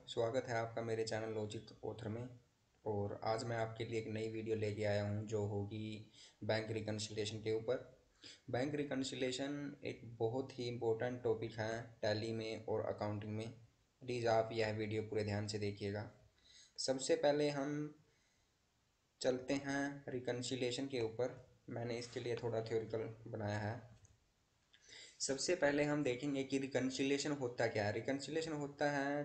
स्वागत है आपका मेरे चैनल लॉजिक ऑथर में। और आज मैं आपके लिए एक नई वीडियो लेके आया हूं जो होगी बैंक रिकन्सिलिएशन के ऊपर। बैंक रिकन्सिलिएशन एक बहुत ही इम्पोर्टेंट टॉपिक है टैली में और अकाउंटिंग में। प्लीज़ आप यह वीडियो पूरे ध्यान से देखिएगा। सबसे पहले हम चलते हैं रिकन्सिलिएशन के ऊपर। मैंने इसके लिए थोड़ा थ्योरिकल बनाया है। सबसे पहले हम देखेंगे कि रिकन्सिलिएशन होता क्या है। रिकन्सिलिएशन होता है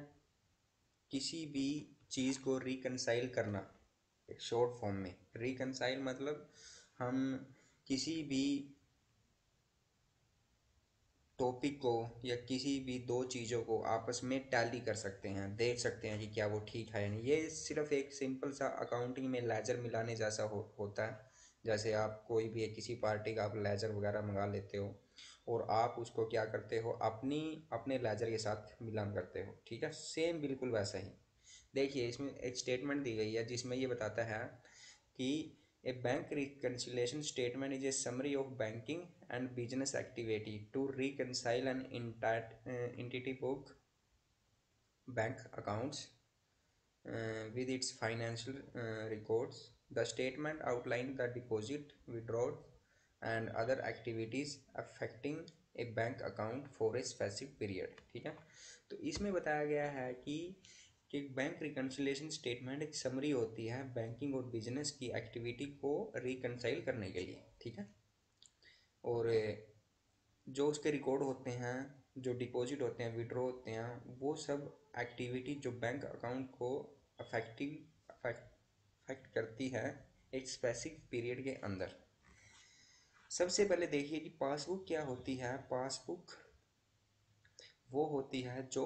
किसी भी चीज़ को रिकंसाइल करना। एक शॉर्ट फॉर्म में रिकंसाइल मतलब हम किसी भी टॉपिक को या किसी भी दो चीज़ों को आपस में टैली कर सकते हैं, देख सकते हैं कि क्या वो ठीक है या नहीं। ये सिर्फ एक सिंपल सा अकाउंटिंग में लेजर मिलाने जैसा होता है। जैसे आप कोई भी किसी पार्टी का आप लेजर वगैरह मंगा लेते हो और आप उसको क्या करते हो, अपने लेजर के साथ मिलान करते हो। ठीक है, सेम बिल्कुल वैसा ही। देखिए इसमें एक स्टेटमेंट दी गई है जिसमें ये बताता है कि a bank reconciliation statement is a summary of banking and business activity to reconcile an entity book bank accounts with its financial records. The statement outlined the deposit, withdrawal, and other activities affecting a bank account for a specific period। ठीक है, तो इसमें बताया गया है कि bank reconciliation statement एक summary होती है बैंकिंग और बिजनेस की एक्टिविटी को रिकन्साइल करने के लिए। ठीक है, और जो उसके रिकॉर्ड होते हैं, जो डिपॉजिट होते हैं, विड्रॉ होते हैं, वो सब एक्टिविटी जो बैंक अकाउंट को अफेक्ट करती है एक स्पेसिफिक पीरियड के अंदर। सबसे पहले देखिए कि पासबुक क्या होती है। पासबुक वो होती है जो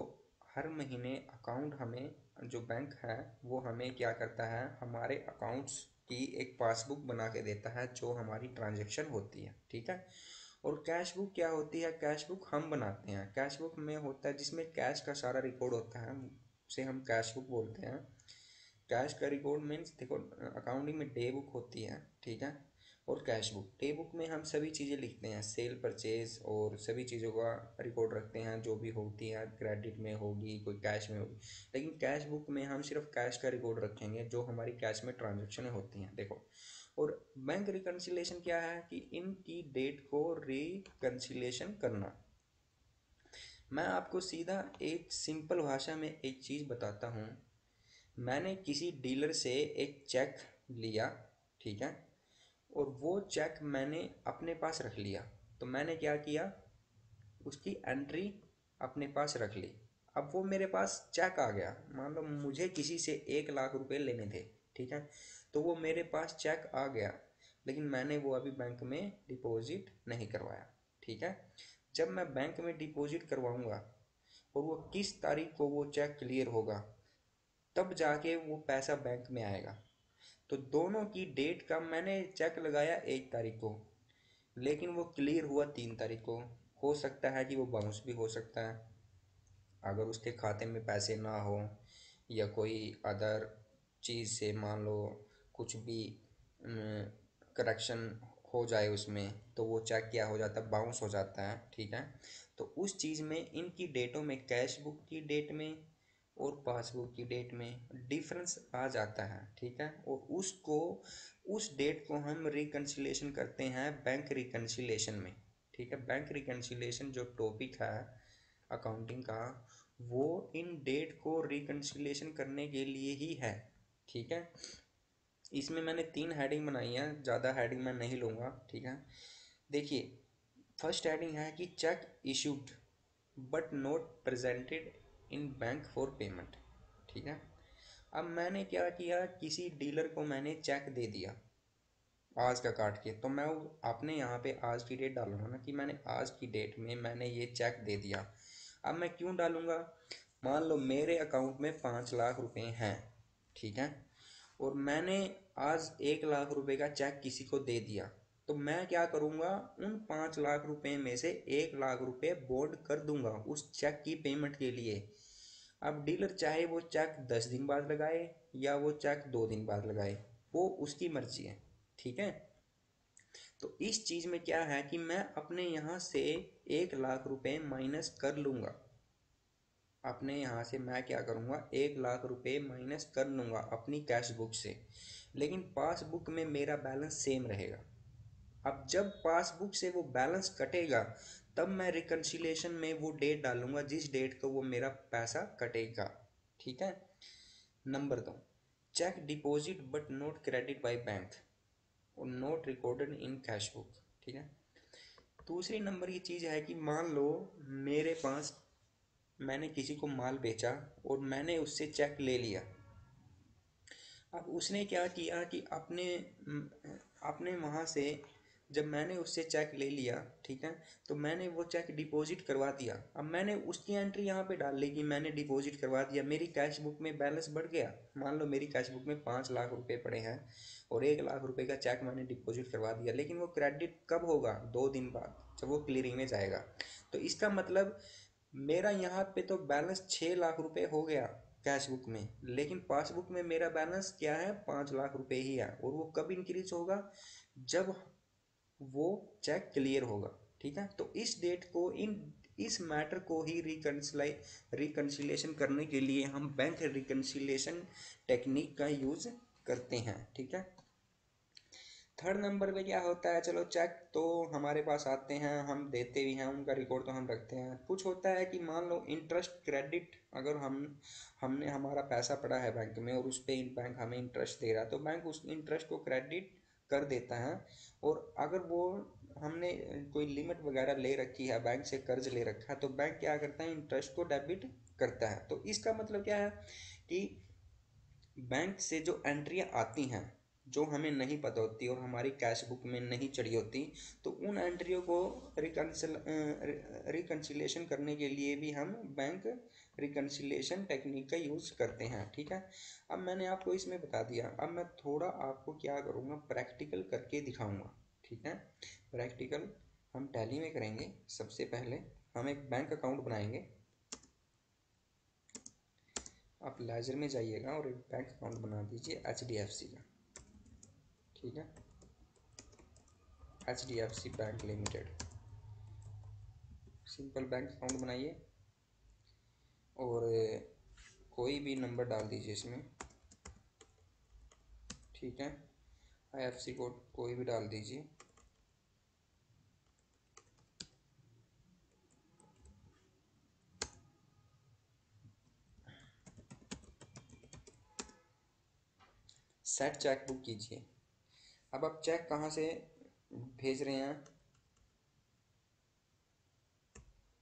हर महीने अकाउंट हमें, जो बैंक है वो हमें क्या करता है, हमारे अकाउंट्स की एक पासबुक बना के देता है जो हमारी ट्रांजैक्शन होती है। ठीक है, और कैश बुक क्या होती है, कैश बुक हम बनाते हैं। कैश बुक में होता है जिसमें कैश का सारा रिकॉर्ड होता है, उसे हम कैश बुक बोलते हैं। कैश का रिकॉर्ड मीन्स देखो अकाउंटिंग में डे बुक होती है, ठीक है, और कैश बुक। डे बुक में हम सभी चीज़ें लिखते हैं, सेल परचेज और सभी चीज़ों का रिकॉर्ड रखते हैं जो भी होती है, क्रेडिट में होगी, कोई कैश में होगी। लेकिन कैश बुक में हम सिर्फ कैश का रिकॉर्ड रखेंगे जो हमारी कैश में ट्रांजेक्शन होती हैं। देखो, और बैंक रिकन्सिलिएशन क्या है कि इनकी डेट को रिकन्सिलिएशन करना। मैं आपको सीधा एक सिंपल भाषा में एक चीज़ बताता हूँ। मैंने किसी डीलर से एक चेक लिया, ठीक है, और वो चेक मैंने अपने पास रख लिया। तो मैंने क्या किया, उसकी एंट्री अपने पास रख ली। अब वो मेरे पास चेक आ गया, मान लो मुझे किसी से 1 लाख रुपए लेने थे, ठीक है, तो वो मेरे पास चेक आ गया, लेकिन मैंने वो अभी बैंक में डिपॉजिट नहीं करवाया। ठीक है, जब मैं बैंक में डिपॉजिट करवाऊंगा और वो किस तारीख को वो चेक क्लियर होगा, तब जाके वो पैसा बैंक में आएगा। तो दोनों की डेट का, मैंने चेक लगाया 1 तारीख को, लेकिन वो क्लियर हुआ 3 तारीख को। हो सकता है कि वो बाउंस भी हो सकता है अगर उसके खाते में पैसे ना हो, या कोई अदर चीज़ से मान लो कुछ भी करेक्शन हो जाए उसमें, तो वो चेक क्या हो जाता है, बाउंस हो जाता है। ठीक है, तो उस चीज़ में इनकी डेटों में, कैश बुक की डेट में और पासबुक की डेट में डिफरेंस आ जाता है। ठीक है, और उस डेट को हम रिकन्सिलिएशन करते हैं बैंक रिकन्सिलिएशन में। ठीक है, बैंक रिकन्सिलिएशन जो टॉपिक है अकाउंटिंग का, वो इन डेट को रिकन्सिलिएशन करने के लिए ही है। ठीक है, इसमें मैंने 3 हेडिंग बनाई है, ज़्यादा हेडिंग मैं नहीं लूँगा। ठीक है, देखिए फर्स्ट हेडिंग है कि check issued but not presented in bank for payment. ठीक है, अब मैंने क्या किया, किसी डीलर को मैंने चेक दे दिया आज का काट के, तो मैं अपने यहाँ पे आज की डेट डालूंगा ना कि मैंने आज की डेट में मैंने ये चेक दे दिया। अब मैं क्यों डालूंगा, मान लो मेरे अकाउंट में 5 लाख रुपए हैं, ठीक है, और मैंने आज 1 लाख रुपए का चेक किसी को दे दिया, तो मैं क्या करूँगा, उन 5 लाख रुपए में से 1 लाख रुपए बॉन्ड कर दूंगा उस चेक की पेमेंट के लिए। अब डीलर चाहे वो चेक 10 दिन बाद लगाए या वो चेक 2 दिन बाद लगाए, वो उसकी मर्जी है। ठीक है, तो इस चीज़ में क्या है कि मैं अपने यहाँ से 1 लाख रुपए माइनस कर लूँगा। अपने यहाँ से मैं क्या करूँगा, 1 लाख रुपए माइनस कर लूँगा अपनी कैश बुक से, लेकिन पासबुक में मेरा बैलेंस सेम रहेगा। अब जब पासबुक से वो बैलेंस कटेगा तब मैं रिकन्सिलेशन में वो डेट डालूंगा जिस डेट को वो मेरा पैसा कटेगा। ठीक है। Number 2, cheque deposit but not credit by bank और not recorded in cash book. ठीक है। दूसरी नंबर की चीज़ है कि मान लो मेरे पास, मैंने किसी को माल बेचा और मैंने उससे चेक ले लिया। अब उसने क्या किया कि अपने अपने वहाँ से जब मैंने उससे चेक ले लिया, ठीक है, तो मैंने वो चेक डिपॉजिट करवा दिया। अब मैंने उसकी एंट्री यहाँ पे डाल ली कि मैंने डिपॉजिट करवा दिया, मेरी कैश बुक में बैलेंस बढ़ गया। मान लो मेरी कैश बुक में 5 लाख रुपए पड़े हैं और 1 लाख रुपए का चेक मैंने डिपॉजिट करवा दिया, लेकिन वो क्रेडिट कब होगा, 2 दिन बाद जब वो क्लियरिंग में जाएगा। तो इसका मतलब मेरा यहाँ पे तो बैलेंस 6 लाख रुपए हो गया कैश बुक में, लेकिन पासबुक में मेरा बैलेंस क्या है, 5 लाख रुपए ही है। और वो कब इंक्रीज होगा, जब वो चेक क्लियर होगा। ठीक है। तो इस डेट को, इस मैटर को ही रिकन्सिलेशन करने के लिए हम बैंक रिकन्सिलेशन टेक्निक का यूज करते हैं। ठीक है। थर्ड नंबर पे क्या होता है, चलो चेक तो हमारे पास आते हैं, हम देते भी हैं, उनका रिकॉर्ड तो हम रखते हैं। कुछ होता है कि मान लो इंटरेस्ट क्रेडिट, अगर हमने हमारा पैसा पड़ा है बैंक में और उस पर बैंक हमें इंटरेस्ट दे रहा है, तो बैंक उस इंटरेस्ट को क्रेडिट कर देता है। और अगर वो हमने कोई लिमिट वगैरह ले रखी है, बैंक से कर्ज ले रखा है, तो बैंक क्या करता है, इंटरेस्ट को डेबिट करता है। तो इसका मतलब क्या है कि बैंक से जो एंट्रियां आती हैं जो हमें नहीं पता होती और हमारी कैश बुक में नहीं चढ़ी होती, तो उन एंट्रियों को रिकन्सिलेशन करने के लिए भी हम बैंक रिकन्सिलेशन टेक्निक का यूज़ करते हैं। ठीक है। अब मैंने आपको इसमें बता दिया, अब मैं थोड़ा आपको क्या करूँगा, प्रैक्टिकल करके दिखाऊँगा। ठीक है। प्रैक्टिकल हम टैली में करेंगे। सबसे पहले हम एक बैंक अकाउंट बनाएंगे। आप लेजर में जाइएगा और एक बैंक अकाउंट बना दीजिए HDFC का। ठीक है। HDFC bank limited, simple bank account बनाइए और कोई भी नंबर डाल दीजिए इसमें। ठीक है। IFSC कोड कोई भी डाल दीजिए। सेट चेक बुक कीजिए। अब आप चेक कहाँ से भेज रहे हैं,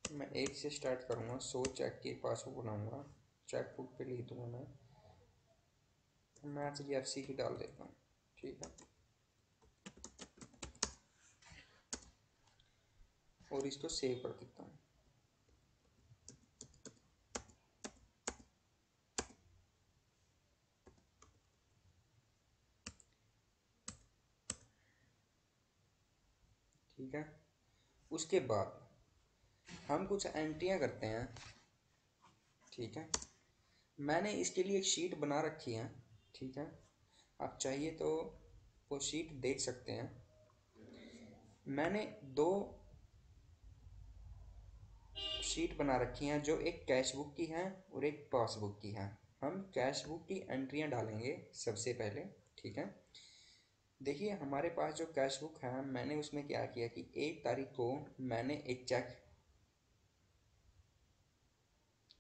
मैं एक से स्टार्ट करूँगा। 100 चेक के पासबुक बनाऊँगा, चेक बुक पे लिख दूँगा मैं HDFC की डाल देता हूँ। ठीक है। और इसको सेव कर देता हूँ। ठीक है। उसके बाद हम कुछ एंट्रियाँ करते हैं। ठीक है। मैंने इसके लिए एक शीट बना रखी है। ठीक है। आप चाहिए तो वो शीट देख सकते हैं। मैंने 2 शीट बना रखी हैं, जो एक कैश बुक की है और एक पासबुक की है। हम कैश बुक की एंट्रियां डालेंगे सबसे पहले। ठीक है। देखिए हमारे पास जो कैश बुक है, मैंने उसमें क्या किया कि 1 तारीख को मैंने एक चेक,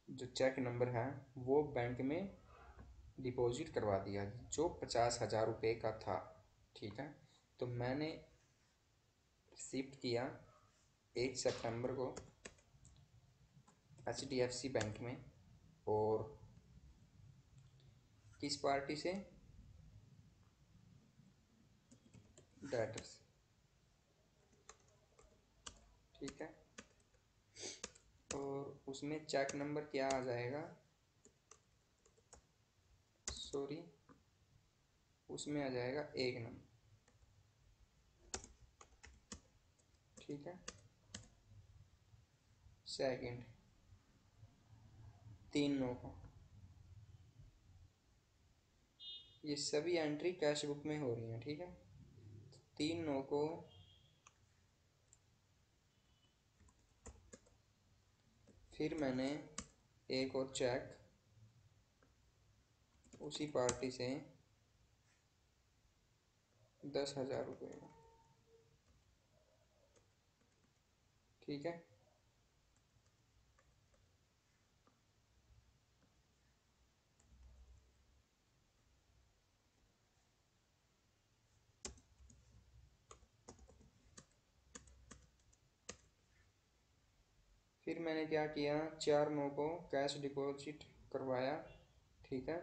जो चेक नंबर है वो बैंक में डिपॉजिट करवा दिया, जो 50,000 रुपये का था। ठीक है। तो मैंने शिफ्ट किया 1 सितंबर को HDFC बैंक में, और किस पार्टी से, डेटर्स। ठीक है। और उसमें चेक नंबर क्या आ जाएगा, सॉरी, उसमें आ जाएगा 1 नंबर। ठीक है। सेकंड 3 9 को, ये सभी एंट्री कैश बुक में हो रही हैं। ठीक है। 3 9 को फिर मैंने एक और चेक उसी पार्टी से 10,000 रुपये का, ठीक है। फिर मैंने क्या किया, 4 9 को कैश डिपॉजिट करवाया, ठीक है,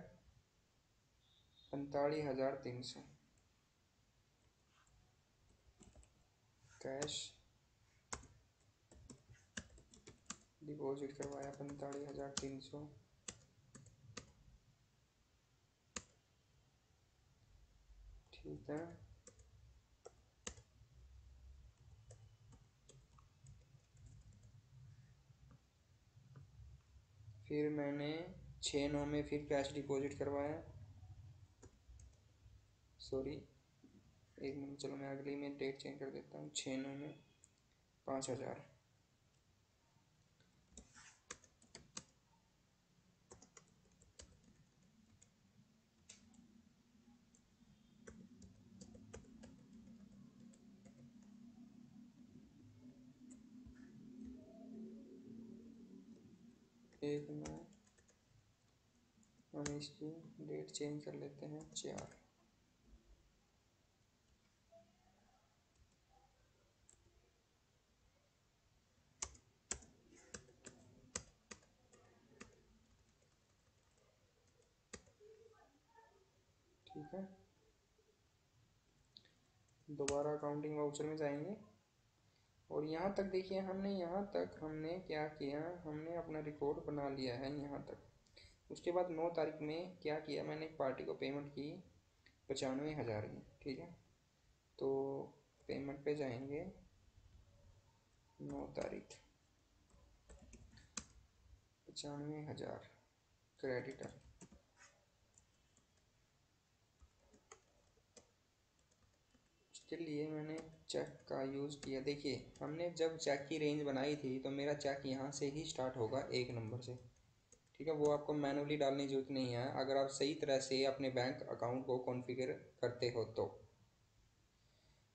45,300 कैश डिपॉजिट करवाया 45,300। ठीक है। फिर मैंने 6 9 में फिर कैश डिपॉजिट करवाया, सॉरी 1 मिनट, चलो मैं अगली में डेट चेंज कर देता हूँ। 6 9 में 5,000। एक 9 हम इसकी डेट चेंज कर लेते हैं 4। ठीक है। दोबारा अकाउंटिंग वाउचर में जाएंगे और यहाँ तक देखिए, हमने क्या किया, हमने अपना रिकॉर्ड बना लिया है यहाँ तक। उसके बाद 9 तारीख में क्या किया, मैंने एक पार्टी को पेमेंट की 95,000 की, ठीक है। तो पेमेंट पे जाएंगे, 9 तारीख 95,000 क्रेडिटर। उसके लिए मैंने चेक का यूज़ किया। देखिए, हमने जब चेक की रेंज बनाई थी तो मेरा चेक यहाँ से ही स्टार्ट होगा 1 नंबर से, ठीक है। वो आपको मैनुअली डालने की जरूरत नहीं है अगर आप सही तरह से अपने बैंक अकाउंट को कॉन्फ़िगर करते हो तो।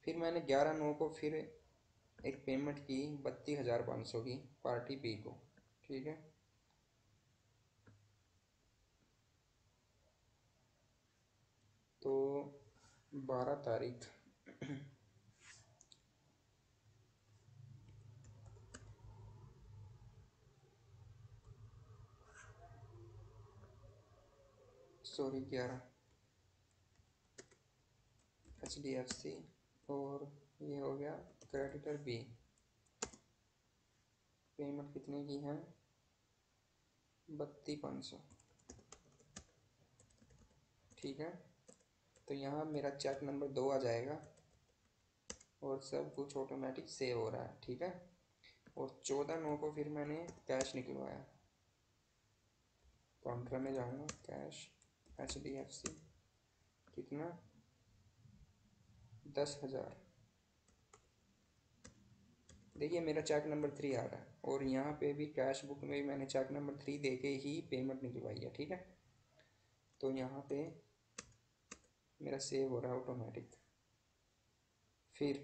फिर मैंने 11 9 को फिर एक पेमेंट की 32,500 की पार्टी बी को, ठीक है। तो 12 तारीख सॉरी 11 HDFC और ये हो गया क्रेडिटर बी। पेमेंट कितने की है, 32,500, ठीक है। तो यहाँ मेरा चेक नंबर 2 आ जाएगा और सब कुछ ऑटोमेटिक सेव हो रहा है, ठीक है। और 14 9 को फिर मैंने कैश निकलवाया, काउंटर में जाऊँगा, कैश HDFC कितना, 10,000। देखिए मेरा चेक नंबर 3 आ रहा है और यहाँ पे भी कैश बुक में भी मैंने चेक नंबर 3 दे के ही पेमेंट निकलवाई है, ठीक है। तो यहाँ पे मेरा सेव हो रहा है ऑटोमेटिक। फिर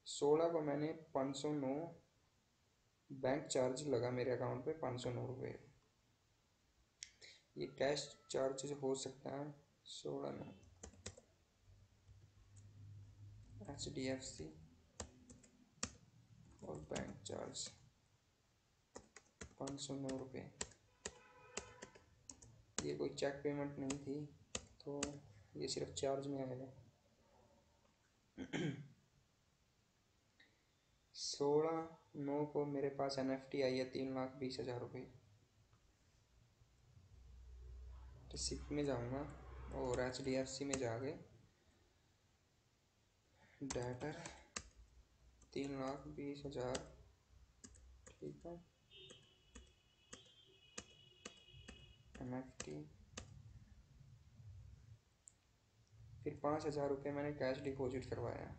16 को मैंने 509 बैंक चार्ज लगा मेरे अकाउंट पे, 509 रुपये। ये कैश चार्ज हो सकता है। 16 9 HDFC और बैंक चार्ज 509 रुपये। ये कोई चेक पेमेंट नहीं थी तो ये सिर्फ चार्ज में आएगा। 16 9 को मेरे पास NFT आई है 3,20,000 रुपये। रिसिप्ट में जाऊंगा और HDFC में जाके डेटर 3,20,000, ठीक है, NFT। फिर 5,000 रुपये मैंने कैश डिपॉजिट करवाया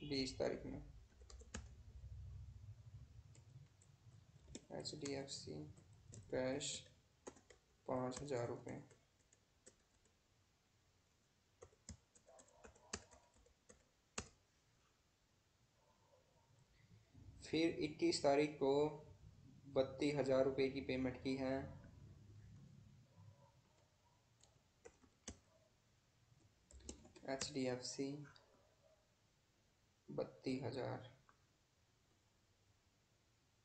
20 तारीख में HDFC कैश 5,000 रुपये। फिर 21 तारीख को 32,000 रुपये की पेमेंट की है। HDFC 32,000,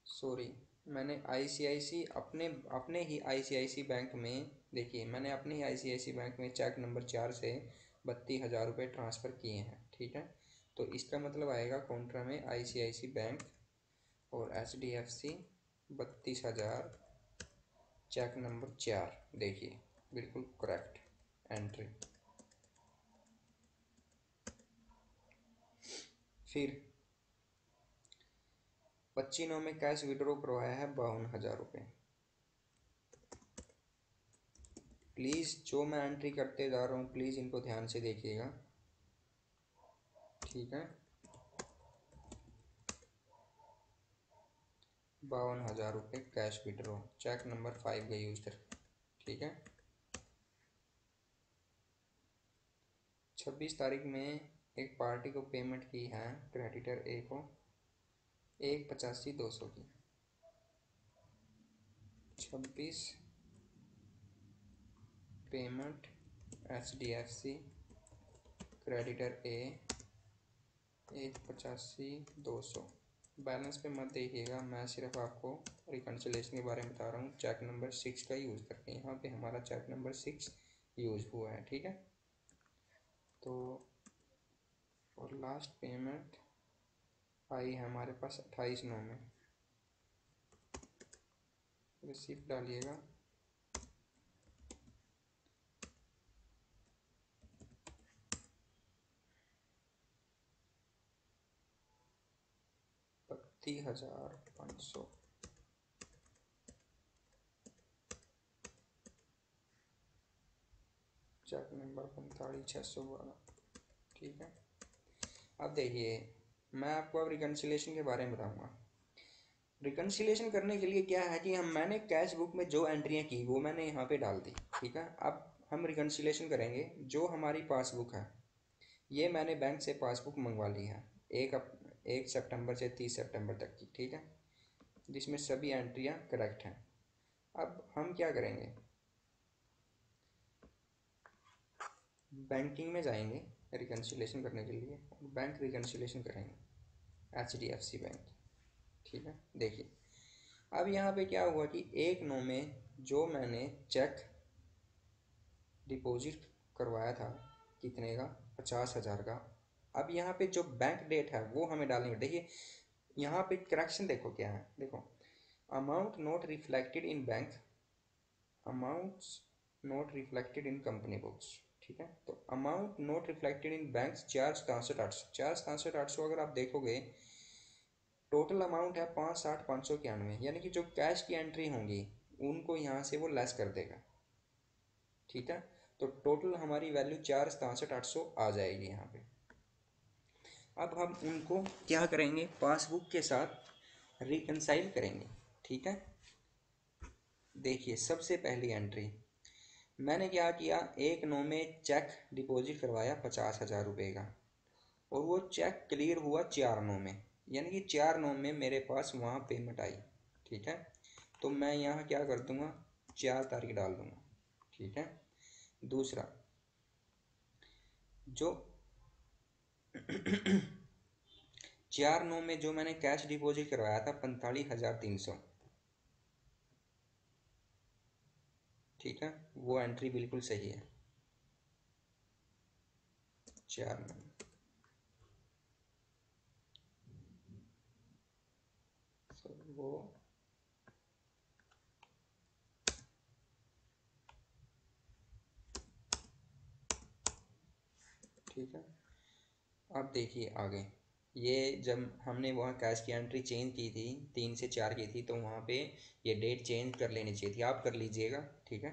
सॉरी, मैंने ICICI अपने अपने ही ICICI बैंक में, देखिए मैंने अपने ही ICICI बैंक में चेक नंबर 4 से 32,000 रुपये ट्रांसफ़र किए हैं, ठीक है। तो इसका मतलब आएगा काउंटर में ICICI बैंक और HDFC 32,000 चेक नंबर 4, देखिए बिल्कुल करेक्ट एंट्री। फिर 25 में कैश विड्रॉ करवाया है 52,000 रुपये। प्लीज़ जो मैं एंट्री करते जा रहा हूँ प्लीज़ इनको ध्यान से देखिएगा, ठीक है। 52,000 रुपये कैश विड्रॉ, चेक नंबर 5 का यूज कर, ठीक है। 26 तारीख में एक पार्टी को पेमेंट की है, क्रेडिटर ए को 1,85,200 की। 26 पेमेंट HDFC क्रेडिटर ए 1,85,200। बैलेंस पे मत देखिएगा, मैं सिर्फ आपको रिकन्सिलेशन के बारे में बता रहा हूँ, चेक नंबर 6 का यूज़ करके। यहाँ पे हमारा चेक नंबर 6 यूज़ हुआ है, ठीक है। तो और लास्ट पेमेंट आई है हमारे पास 28/9 में। रिसीप्ट डालिएगा, ₹32,500। चेक नंबर 45,612, ठीक है। अब देखिए मैं आपको अब रिकन्सिलेशन के बारे में बताऊंगा। रिकन्सिलेशन करने के लिए क्या है कि मैंने कैश बुक में जो एंट्रियाँ की वो मैंने यहाँ पे डाल दी, ठीक है। अब हम रिकन्सिलेशन करेंगे। जो हमारी पासबुक है, ये मैंने बैंक से पासबुक मंगवा ली है 1 सितंबर से 30 सितंबर तक की, ठीक है, जिसमें सभी एंट्रियाँ करेक्ट हैं। अब हम क्या करेंगे, बैंकिंग में जाएंगे रिकन्सिलेशन करने के लिए, बैंक रिकन्सिलेशन करेंगे HDFC बैंक, ठीक है। देखिए अब यहाँ पे क्या हुआ कि 1/9 में जो मैंने चेक डिपॉजिट करवाया था, कितने का, 50,000 का। अब यहाँ पे जो बैंक डेट है वो हमें डालनी है। देखिए यहाँ पे करेक्शन देखो क्या है, देखो amount not reflected in bank, amounts not reflected in company books, ठीक है। तो amount not reflected in bank 4,67,800 अगर आप देखोगे टोटल अमाउंट है 5,60,591, यानी कि जो कैश की एंट्री होंगी उनको यहाँ से वो लेस कर देगा, ठीक है। तो टोटल हमारी वैल्यू 4,67,800 आ जाएगी यहाँ पे। अब हम उनको क्या करेंगे, पासबुक के साथ रिकनसाइल करेंगे, ठीक है। देखिए सबसे पहली एंट्री मैंने क्या किया, 1/9 में चेक डिपॉजिट करवाया 50,000 रुपये का, और वो चेक क्लियर हुआ 4/9 में, यानी कि 4/9 में मेरे पास वहाँ पेमेंट आई, ठीक है। तो मैं यहाँ क्या कर दूँगा, 4 तारीख डाल दूँगा, ठीक है। दूसरा जो 4/9 में जो मैंने कैश डिपॉजिट करवाया था 45,300, ठीक है, वो एंट्री बिल्कुल सही है। 4/9 वो ठीक है। अब देखिए आगे, ये जब हमने वहाँ कैश की एंट्री चेंज की थी 3 से 4 की थी, तो वहाँ पे ये डेट चेंज कर लेनी चाहिए थी, आप कर लीजिएगा, ठीक है,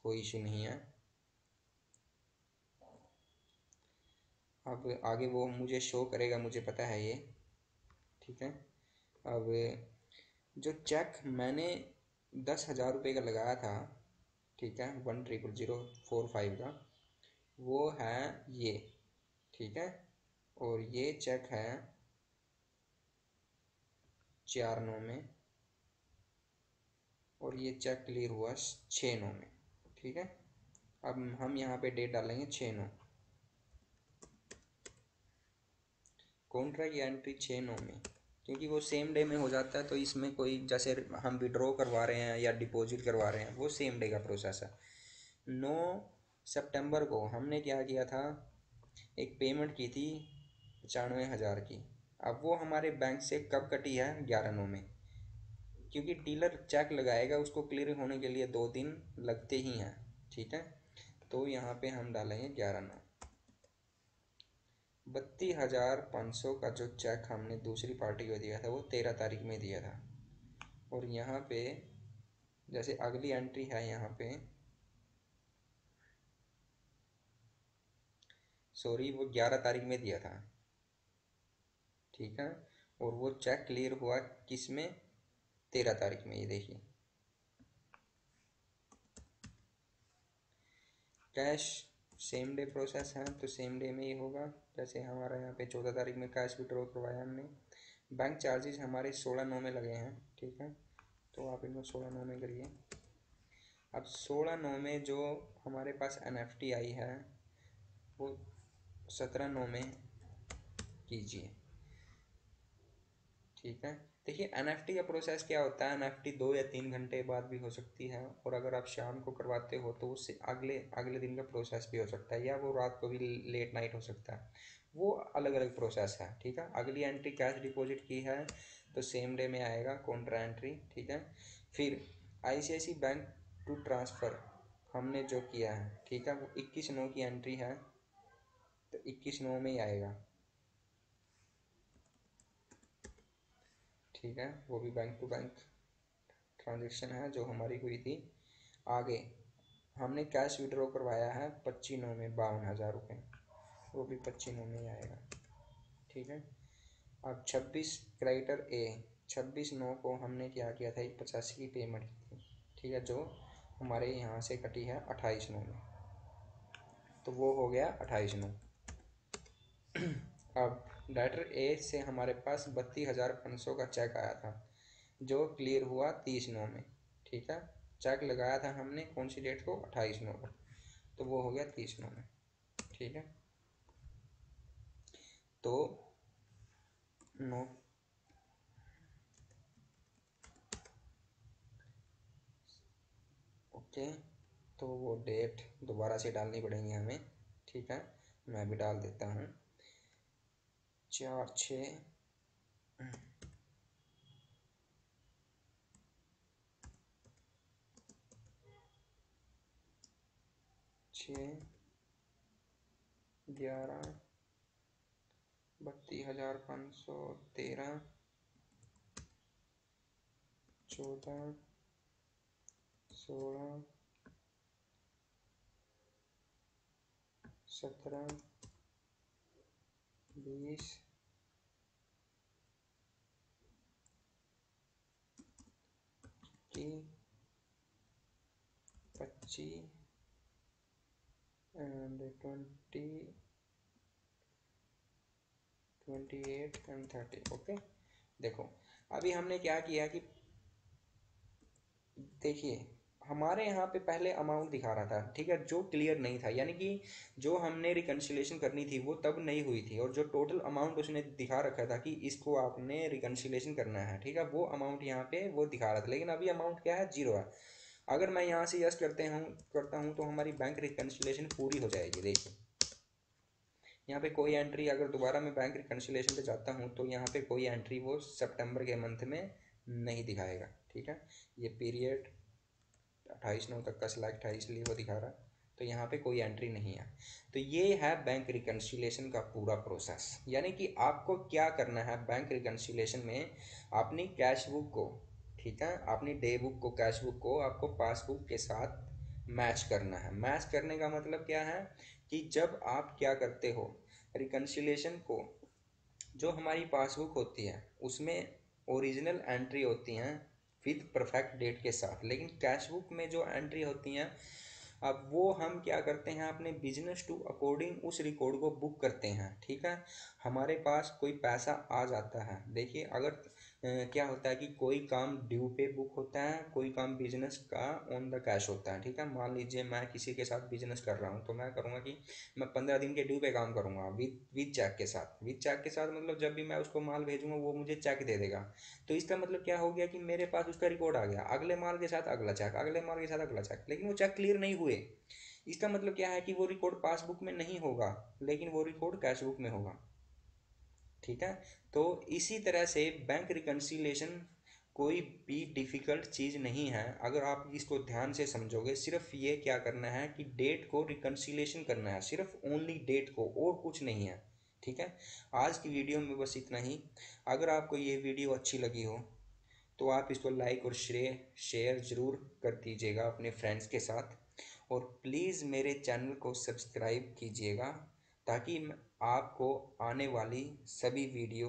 कोई इशू नहीं है। अब आगे वो मुझे शो करेगा, मुझे पता है ये, ठीक है। अब जो चेक मैंने 10,000 रुपये का लगाया था, ठीक है, 1,000,045 का, वो है ये, ठीक है। और ये चेक है 4/9 में, और ये चेक क्लियर हुआ 6/9 में, ठीक है। अब हम यहाँ पे डेट डालेंगे 6/9, कॉन्ट्रैक्ट की एंट्री 6/9 में, क्योंकि वो सेम डे में हो जाता है। तो इसमें कोई, जैसे हम विड्रॉ करवा रहे हैं या डिपॉजिट करवा रहे हैं, वो सेम डे का प्रोसेस है। 9 सितंबर को हमने क्या किया था, एक पेमेंट की थी 95,000 की। अब वो हमारे बैंक से कब कटी है, 11/9 में, क्योंकि डीलर चेक लगाएगा, उसको क्लियर होने के लिए 2 दिन लगते ही हैं, ठीक है। तो यहाँ पे हम डालेंगे 11/9। 32,500 का जो चेक हमने दूसरी पार्टी को दिया था, वो 13 तारीख में दिया था। और यहाँ पे जैसे अगली एंट्री है, यहाँ पे सॉरी, वो 11 तारीख में दिया था, ठीक है। और वो चेक क्लियर हुआ किस में, 13 तारीख में, ये देखिए। कैश सेम डे प्रोसेस है, तो सेम डे में ही होगा। जैसे हमारा यहाँ पे 14 तारीख में कैश विड्रॉ करवाया हमने। बैंक चार्जेस हमारे 16/9 में लगे हैं, ठीक है। तो आप इनको 16/9 में करिए। अब 16/9 में जो हमारे पास NFT आई है, वो 17/9 में कीजिए, ठीक है। देखिए NFT का प्रोसेस क्या होता है, NFT 2 या 3 घंटे बाद भी हो सकती है, और अगर आप शाम को करवाते हो तो उससे अगले अगले दिन का प्रोसेस भी हो सकता है, या वो रात को भी लेट नाइट हो सकता है। वो अलग अलग प्रोसेस है, ठीक है। अगली एंट्री कैश डिपॉजिट की है, तो सेम डे में आएगा कॉन्ट्रा एंट्री, ठीक है। फिर ICICI बैंक टू ट्रांसफ़र हमने जो किया है, ठीक है, वो 21/9 की एंट्री है, तो 21/9 में ही आएगा, ठीक है। वो भी बैंक टू बैंक ट्रांजेक्शन है जो हमारी हुई थी। आगे हमने कैश विड्रॉ करवाया है 25/9 में 52,000 रुपये, वो भी 25/9 में ही आएगा, ठीक है। अब 26 क्रेडिटर ए, 26/9 को हमने क्या किया था, 185 की पेमेंट की थी, ठीक है, जो हमारे यहाँ से कटी है 28/9 में, तो वो हो गया 28/9। अब डायरेक्टर ए से हमारे पास 32,500 का चेक आया था, जो क्लियर हुआ 30/9 में, ठीक है। चेक लगाया था हमने कौन सी डेट को, 28/9 को, तो वो हो गया 30/9 में, ठीक है। तो नो, ओके, तो वो डेट दोबारा से डालनी पड़ेंगी हमें, ठीक है। मैं भी डाल देता हूँ, 4/6 6/11 32,513 14 16 17 20 की 25 एंड 28 एंड 30, ओके। देखो अभी हमने क्या किया कि, देखिए हमारे यहाँ पे पहले अमाउंट दिखा रहा था, ठीक है, जो क्लियर नहीं था, यानी कि जो हमने रिकन्सिलेशन करनी थी वो तब नहीं हुई थी, और जो टोटल अमाउंट उसने दिखा रखा था कि इसको आपने रिकन्सिलेशन करना है, ठीक है, वो अमाउंट यहाँ पे वो दिखा रहा था। लेकिन अभी अमाउंट क्या है, 0 है। अगर मैं यहाँ से यस करता हूँ तो हमारी बैंक रिकन्सिलेशन पूरी हो जाएगी। देखिए यहाँ पे कोई एंट्री, अगर दोबारा मैं बैंक रिकन्सिलेशन पे जाता हूँ तो यहाँ पे कोई एंट्री वो सितंबर के मंथ में नहीं दिखाएगा, ठीक है। ये पीरियड 28/9 तक का सिलेक्ट है, इसलिए वो दिखा रहा है, तो यहाँ पे कोई एंट्री नहीं है। तो ये है बैंक रिकन्सिलेशन का पूरा प्रोसेस। यानी कि आपको क्या करना है बैंक रिकन्सिलेशन में, अपनी कैश बुक को, ठीक है, अपनी डे बुक को, कैश बुक को आपको पासबुक के साथ मैच करना है। मैच करने का मतलब क्या है कि जब आप क्या करते हो, रिकन्सिलेशन को, जो हमारी पासबुक होती है उसमें ओरिजिनल एंट्री होती हैं विद परफेक्ट डेट के साथ, लेकिन कैश बुक में जो एंट्री होती हैं, अब वो हम क्या करते हैं, अपने बिजनेस टू अकॉर्डिंग उस रिकॉर्ड को बुक करते हैं। ठीक है, हमारे पास कोई पैसा आ जाता है, देखिए अगर क्या होता है कि कोई काम ड्यू पे बुक होता है, कोई काम बिजनेस का ऑन द कैश होता है। ठीक है, मान लीजिए मैं किसी के साथ बिजनेस कर रहा हूँ, तो मैं करूँगा कि मैं 15 दिन के ड्यू पे काम करूँगा विद विद चेक के साथ। विद चेक के साथ मतलब जब भी मैं उसको माल भेजूंगा वो मुझे चेक दे देगा। तो इसका मतलब क्या हो गया कि मेरे पास उसका रिकॉर्ड आ गया, अगले माल के साथ अगला चेक, अगले माल के साथ अगला चेक, लेकिन वो चेक क्लियर नहीं हुए। इसका मतलब क्या है कि वो रिकॉर्ड पासबुक में नहीं होगा, लेकिन वो रिकॉर्ड कैश बुक में होगा। ठीक है, तो इसी तरह से बैंक रिकन्सिलेशन कोई भी डिफ़िकल्ट चीज़ नहीं है, अगर आप इसको ध्यान से समझोगे। सिर्फ ये क्या करना है कि डेट को रिकन्सिलेशन करना है, सिर्फ ओनली डेट को, और कुछ नहीं है। ठीक है, आज की वीडियो में बस इतना ही। अगर आपको ये वीडियो अच्छी लगी हो तो आप इसको लाइक और शेयर ज़रूर कर दीजिएगा अपने फ्रेंड्स के साथ, और प्लीज़ मेरे चैनल को सब्सक्राइब कीजिएगा, ताकि आपको आने वाली सभी वीडियो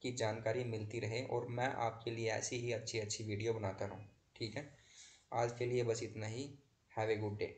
की जानकारी मिलती रहे और मैं आपके लिए ऐसी ही अच्छी अच्छी वीडियो बनाता रहूँ। ठीक है, आज के लिए बस इतना ही। Have a good day.